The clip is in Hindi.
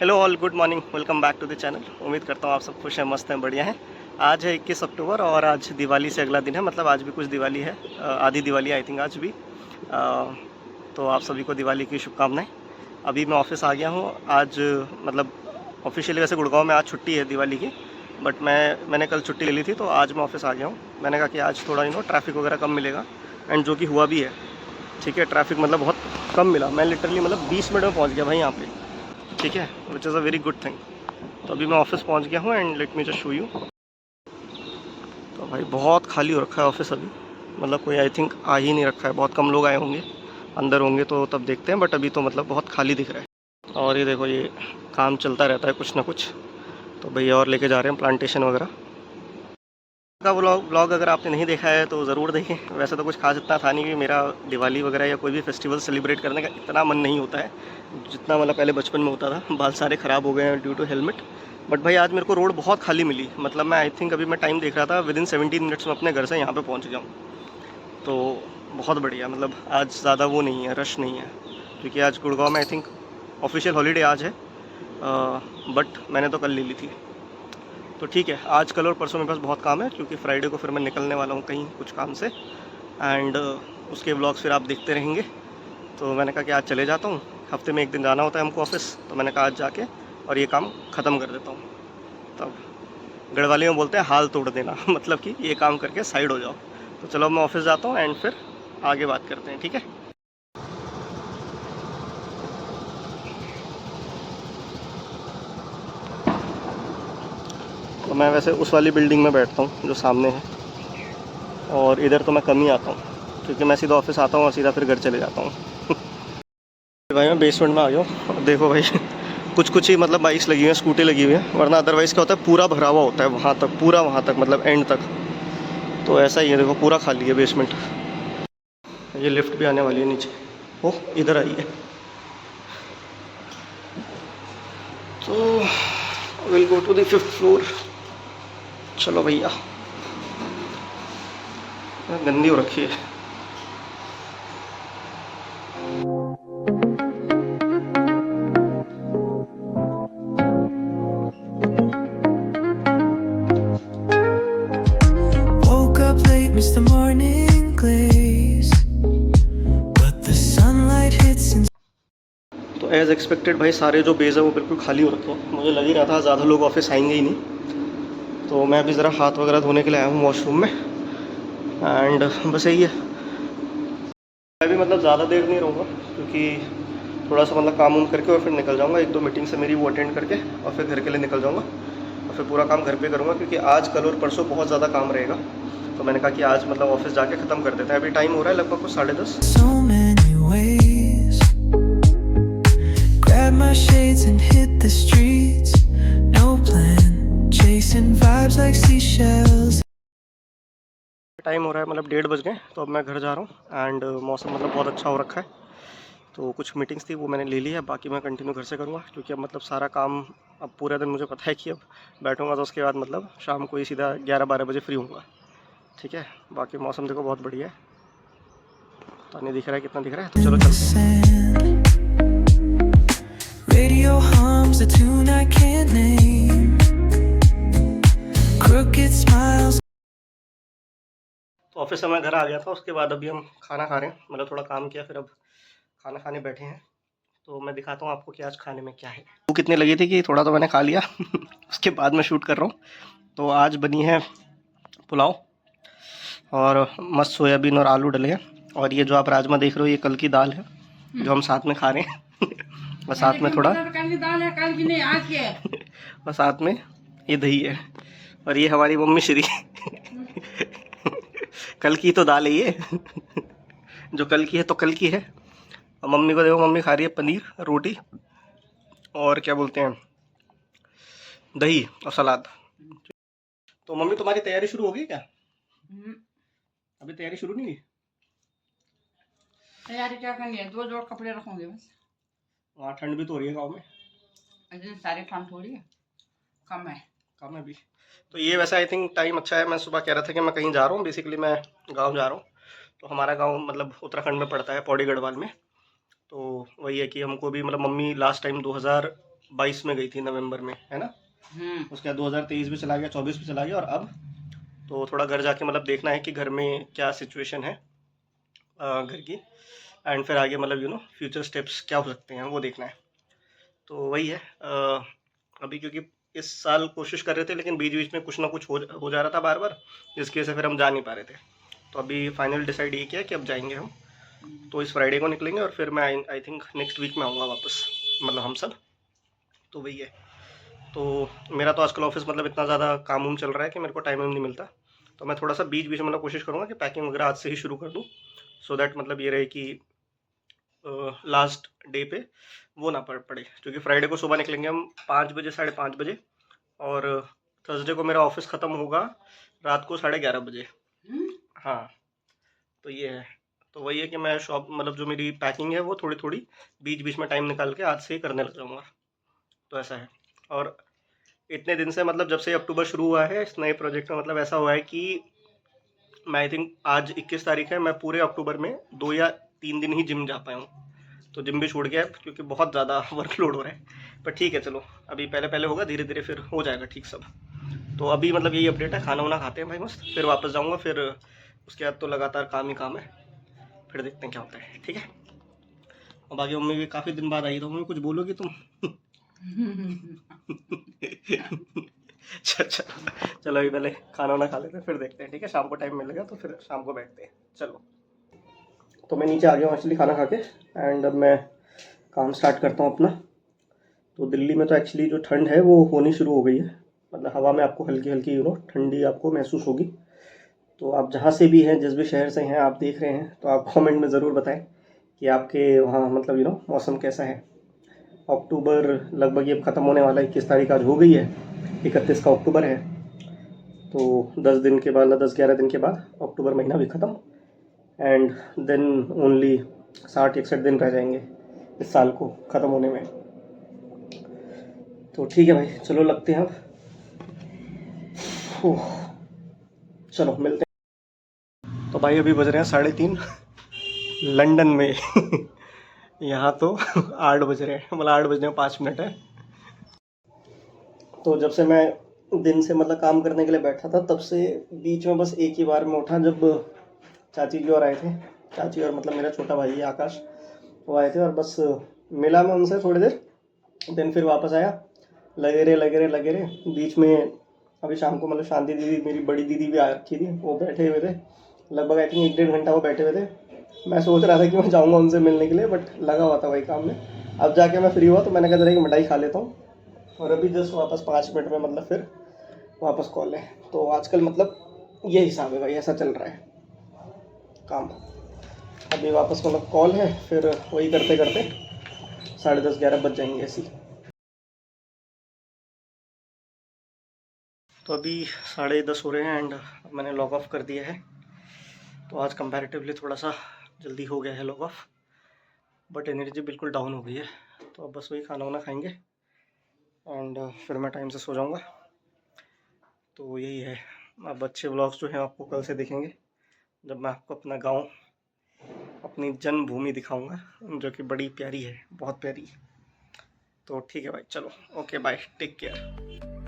Hello all, good morning, welcome back to the channel. उम्मीद करता हूँ आप सब खुश हैं, मस्त हैं, बढ़िया हैं। आज है 21 अक्टूबर और आज दिवाली से अगला दिन है, मतलब आज भी कुछ दिवाली है, आधी दिवाली आई थिंक आज भी। तो आप सभी को दिवाली की शुभकामनाएं। अभी मैं ऑफिस आ गया हूँ आज, मतलब ऑफिशियली वैसे गुड़गांव में आज छुट्टी है दिवाली की, बट मैंने कल छुट्टी ले ली थी तो आज मैं ऑफिस आ गया हूँ। मैंने कहा कि आज थोड़ा ट्रैफिक वगैरह कम मिलेगा, एंड जो कि हुआ भी है। ठीक है, ट्रैफिक मतलब बहुत कम मिला, मैं लिटरली मतलब 20 मिनट में पहुँच गया भाई यहाँ पे। ठीक है, which is a very good thing. तो अभी मैं ऑफिस पहुंच गया हूँ and let me just show you. तो भाई बहुत खाली हो रखा है ऑफिस अभी, मतलब कोई आई थिंक आ ही नहीं रखा है, बहुत कम लोग आए होंगे, अंदर होंगे तो तब देखते हैं, बट अभी तो मतलब बहुत खाली दिख रहा है। और ये देखो, ये काम चलता रहता है कुछ ना कुछ। तो भैया और लेके जा रहे हैं प्लांटेशन वगैरह का व्लॉग अगर आपने नहीं देखा है तो ज़रूर देखें। वैसे तो कुछ खास इतना था नहीं कि मेरा दिवाली वगैरह या कोई भी फेस्टिवल सेलिब्रेट करने का इतना मन नहीं होता है जितना मतलब पहले बचपन में होता था। बाल सारे ख़राब हो गए हैं ड्यू टू हेलमेट। बट भाई आज मेरे को रोड बहुत खाली मिली, मतलब मैं आई थिंक अभी मैं टाइम देख रहा था, विद इन 17 मिनट्स में अपने घर से यहाँ पर पहुँच गया हूँ। तो बहुत बढ़िया, मतलब आज ज़्यादा वो नहीं है, रश नहीं है, क्योंकि आज गुड़गांव में आई थिंक ऑफिशियल हॉलीडे आज है, बट मैंने तो कल ले ली थी। तो ठीक है, आज कल और परसों मेरे पास बहुत काम है, क्योंकि फ्राइडे को फिर मैं निकलने वाला हूँ कहीं कुछ काम से, एंड उसके व्लॉग्स फिर आप देखते रहेंगे। तो मैंने कहा कि आज चले जाता हूँ, हफ्ते में एक दिन जाना होता है हमको ऑफिस, तो मैंने कहा आज जाके और ये काम ख़त्म कर देता हूँ। तब गढ़वाली में बोलते हैं हाल तोड़ देना मतलब कि ये काम करके साइड हो जाओ। तो चलो मैं ऑफिस जाता हूँ एंड फिर आगे बात करते हैं, ठीक है। तो मैं वैसे उस वाली बिल्डिंग में बैठता हूँ जो सामने है, और इधर तो मैं कम ही आता हूँ, क्योंकि मैं सीधा ऑफिस आता हूँ और सीधा फिर घर चले जाता हूँ भाई मैं बेसमेंट में आ गया हूँ। देखो भाई कुछ ही मतलब बाइक्स लगी हुई हैं, स्कूटी लगी हुई है, वरना अदरवाइज़ क्या होता है, पूरा भरा हुआ होता है वहाँ तक, पूरा वहाँ तक, मतलब एंड तक। तो ऐसा ही है, देखो पूरा खाली है बेसमेंट। ये लिफ्ट भी आने वाली है नीचे, ओह इधर आई है। तो will go to the 5th floor. चलो भैया, गंदी हो रखी है। Woke up late, missed the morning glaze, but the sunlight hits in. तो एज़ एक्सपेक्टेड भाई सारे जो बेज है वो बिल्कुल खाली हो रखे हैं। मुझे लग ही रहा था ज़्यादा लोग ऑफिस आएंगे ही नहीं। तो मैं अभी ज़रा हाथ वगैरह धोने के लिए आया हूँ वॉशरूम में, एंड बस यही है। मैं भी मतलब ज़्यादा देर नहीं रहूँगा, क्योंकि थोड़ा सा मतलब काम उम करके और फिर निकल जाऊँगा। 1-2 मीटिंग से मेरी वो अटेंड करके और फिर घर के लिए निकल जाऊँगा, और फिर पूरा काम घर पे करूँगा, क्योंकि आज कल और परसों बहुत ज़्यादा काम रहेगा। तो मैंने कहा कि आज मतलब ऑफिस जाके ख़त्म कर देते हैं। अभी टाइम हो रहा है लगभग कुछ 10:30। So many ways. Grab my shades and hit the streets. No plan, chasing vibes like seashells. Time हो रहा है मतलब 1:30 बज गए, तो अब मैं घर जा रहा हूँ, एंड मौसम मतलब बहुत अच्छा हो रखा है। तो कुछ मीटिंग्स थी वो मैंने ले ली है, बाकी मैं कंटिन्यू घर से करूँगा, क्योंकि अब मतलब सारा काम, अब पूरे दिन मुझे पता है कि अब बैठूँगा तो उसके बाद मतलब शाम को ही सीधा 11-12 बजे फ्री होऊंगा। ठीक है, बाकी मौसम देखो बहुत बढ़िया है, पानी दिख रहा है, कितना दिख रहा है, तो चलो चलते हैं। Radio hums a tune I can't name. Crooked smiles. तो ऑफिस से मैं घर आ गया था, उसके बाद अभी हम खाना खा रहे हैं, मतलब थोड़ा काम किया फिर अब खाना खाने बैठे हैं। तो मैं दिखाता हूँ आपको कि आज खाने में क्या है। वो कितनी लगी थी कि थोड़ा तो मैंने खा लिया उसके बाद मैं शूट कर रहा हूँ। तो आज बनी है पुलाव, और मस्त सोयाबीन और आलू डले हैं, और ये जो आप राजमा देख रहे हो ये कल की दाल है जो हम साथ में खा रहे हैं और साथ में थोड़ा कल की दाल है, कल की नहीं, आज की है। और साथ में ये दही है, और ये हमारी मम्मी श्री कल की तो दाल है ये जो कल की है तो कल की है। और मम्मी को देखो, मम्मी खा रही है पनीर रोटी और क्या बोलते हैं दही और सलाद। तो मम्मी तुम्हारी तैयारी शुरू हो गई क्या? अभी तैयारी शुरू नहीं हुई? तैयारी क्या करनी है, 2 जोड़ कपड़े रखूंगे बस। वहाँ ठंड भी तो हो रही है गाँव में। इतनी सारी ठंड थोड़ी है, कम है। कम है भी। तो ये वैसे आई थिंक टाइम अच्छा है। मैं सुबह कह रहा था कि मैं कहीं जा रहा हूँ, बेसिकली मैं गांव जा रहा हूँ। तो हमारा गांव मतलब उत्तराखंड में पड़ता है, पौड़ी गढ़वाल में। तो वही है कि हमको भी मतलब मम्मी लास्ट टाइम 22 में गई थी नवंबर में, है ना। उसके बाद 2023 भी चला गया, 24 भी चला गया, और अब तो थोड़ा घर जाके मतलब देखना है कि घर में क्या सिचुएशन है घर की, एंड फिर आगे मतलब फ्यूचर स्टेप्स क्या हो सकते हैं वो देखना है। तो वही है अभी, क्योंकि इस साल कोशिश कर रहे थे लेकिन बीच बीच में कुछ ना कुछ हो जा रहा था बार बार, जिसकी वजह से फिर हम जा नहीं पा रहे थे। तो अभी फाइनल डिसाइड ये किया कि अब जाएंगे हम, तो इस फ्राइडे को निकलेंगे और फिर मैं आई थिंक नेक्स्ट वीक में आऊँगा वापस, मतलब हम सब। तो वही है। तो मेरा तो आजकल ऑफिस मतलब इतना ज़्यादा काम उम चल रहा है कि मेरे को टाइम नहीं मिलता, तो मैं थोड़ा सा बीच बीच में मतलब कोशिश करूँगा कि पैकिंग वगैरह आज से ही शुरू कर दूँ, सो दैट मतलब ये रहे कि लास्ट डे पे वो ना पड़े, क्योंकि फ्राइडे को सुबह निकलेंगे हम 5 बजे, 5:30 बजे, और थर्सडे को मेरा ऑफिस ख़त्म होगा रात को 11:30 बजे। हाँ, तो ये है। तो वही है कि मैं शॉप मतलब जो मेरी पैकिंग है वो थोड़ी थोड़ी बीच बीच में टाइम निकाल के आज से ही करने लग जाऊँगा। तो ऐसा है। और इतने दिन से मतलब जब से अक्टूबर शुरू हुआ है इस नए प्रोजेक्ट में, मतलब ऐसा हुआ है कि मैं आई थिंक आज 21 तारीख है, मैं पूरे अक्टूबर में 2 या 3 दिन ही जिम जा पाया हूँ। तो जिम भी छूट गया है क्योंकि बहुत ज़्यादा वर्कलोड हो रहा है, पर ठीक है चलो, अभी पहले पहले होगा, धीरे धीरे फिर हो जाएगा ठीक सब। तो अभी मतलब यही अपडेट है, खाना वाना खाते हैं भाई मस्त, फिर वापस जाऊँगा, फिर उसके बाद तो लगातार काम ही काम है, फिर देखते हैं क्या होता है, ठीक है। और बाकी मम्मी भी काफ़ी दिन बाद आई, तो मम्मी कुछ बोलोगी तुम? अच्छा, चलो अभी पहले खाना वाना खा लेते हैं, फिर देखते हैं, ठीक है। शाम को टाइम मिलेगा तो फिर शाम को बैठते हैं, चलो। तो मैं नीचे आ गया हूँ एक्चुअली खाना खा के, एंड अब मैं काम स्टार्ट करता हूँ अपना। तो दिल्ली में तो एक्चुअली जो ठंड है वो होनी शुरू हो गई है, मतलब हवा में आपको हल्की हल्की ठंडी आपको महसूस होगी। तो आप जहाँ से भी हैं, जिस भी शहर से हैं आप देख रहे हैं, तो आप कमेंट में ज़रूर बताएं कि आपके वहाँ मतलब मौसम कैसा है। अक्टूबर लगभग ये ख़त्म होने वाला है, 21 तारीख आज हो गई है, 31 का अक्टूबर है। तो 10 दिन के बाद, 10-11 दिन के बाद अक्टूबर महीना भी ख़त्म, एंड देन ओनली 60-61 दिन रह जाएंगे इस साल को ख़त्म होने में। तो ठीक है भाई, चलो लगते हैं अब। चलो मिलते हैं। तो भाई अभी बज रहे हैं 3:30 लंदन में। यहाँ तो 8 बज रहे हैं, मतलब 8 बजने में 5 मिनट है। तो जब से मैं दिन से मतलब काम करने के लिए बैठा था, तब से बीच में बस एक ही बार में उठा जब चाची की ओर आए थे। चाची और मतलब मेरा छोटा भाई है आकाश, वो आए थे, और बस मिला मैं उनसे थोड़ी देर, देन फिर वापस आया। लगे रहे बीच में। अभी शाम को मतलब शांति दीदी, मेरी बड़ी दीदी भी आ रखी थी, वो बैठे हुए थे लगभग आई थिंक 1-1.5 घंटा वो बैठे हुए थे। मैं सोच रहा था कि मैं जाऊँगा उनसे मिलने के लिए, बट लगा हुआ था भाई काम में। अब जाके मैं फ्री हुआ तो मैंने कहा जरा कि मिठाई खा लेता हूँ, और अभी जस्ट वापस 5 मिनट में मतलब फिर वापस कॉल है। तो आजकल मतलब ये हिसाब है भाई, ऐसा चल रहा है काम। अभी वापस मतलब कॉल है, फिर वही करते करते 10:30-11 बज जाएंगे ऐसी। तो अभी 10:30 हो रहे हैं, एंड मैंने लॉग ऑफ कर दिया है। तो आज कंपैरेटिवली थोड़ा सा जल्दी हो गया है लॉग ऑफ, बट एनर्जी बिल्कुल डाउन हो गई है। तो अब बस वही खाना वाना खाएंगे, एंड फिर मैं टाइम से सो जाऊंगा। तो यही है। अब अच्छे व्लॉग्स जो हैं आपको कल से दिखेंगे, जब मैं आपको अपना गांव, अपनी जन्मभूमि दिखाऊंगा, जो कि बड़ी प्यारी है, बहुत प्यारी। तो ठीक है भाई, चलो ओके बाय, टेक केयर।